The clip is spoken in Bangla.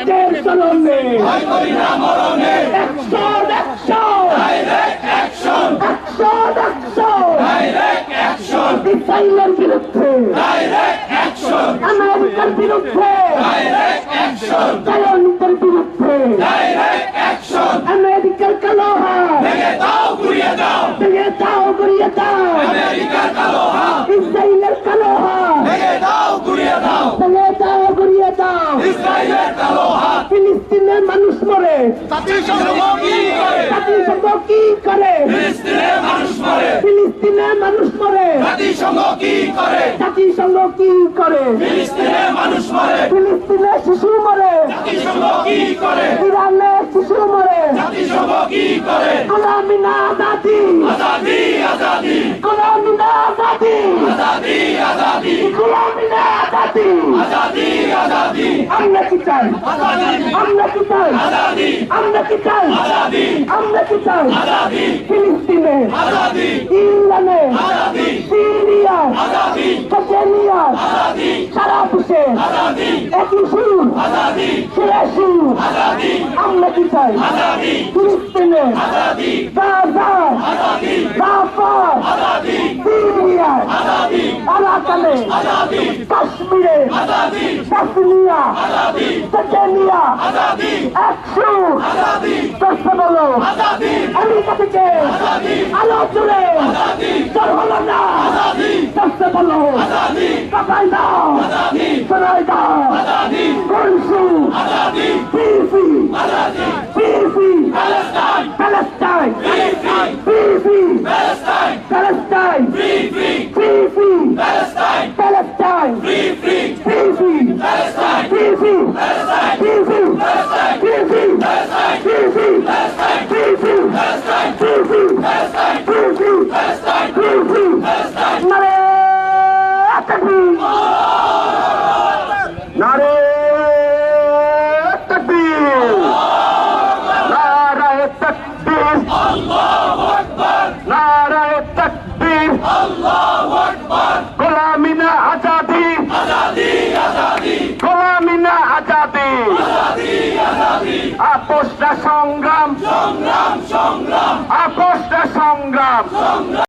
রক্তের চলনে ইসরায়েলের বিরুদ্ধে আমেরিকার বিরুদ্ধে জায়নের বিরুদ্ধে আমেরিকার কালো হাত ভেঙে দাও গুড়িয়ে দাও ইসরায়েলের কালো হাত ভেঙে দাও গুড়িয়ে দাও ফিলিস্তিনের মানুষ মরে জাতিসংঘ কি করে ফিলিস্তিনের মানুষ মরে জাতিসংঘ কি করে ফিলিস্তিনের শিশু মরে ইরানের শিশু মরে গোলামি না আজাদি গোলামি না আজাদি আমরা কি চাই ফিলিস্তিনে ইরানে সিরিয়া চেচেনিয়া সারা বিশ্বে একই সুর আমরা কি চাই ফিলিস্তিনে গাজা রাফা সিরিয়া আরাকানে কাশ্মীরে কাশ্মীরিয়া চেচেনিয়া একশো চেষ্টা বলো আমেরিকা থেকে আলো চলে তোর হলো না চেষ্টা বলো কাটাই দাও শোনাই দাও কলসু পিসি প্যালেস্টাইন পিসি প্যালেস্টাইন নারে তাকবীর নারায়ে তাকবীর আল্লাহু আকবার নারায়ে তাকবীর আল্লাহু আকবার গোলামি না আজাদি গোলামি না আজাদি আপোষ না সংগ্রাম আপোষ না সংগ্রাম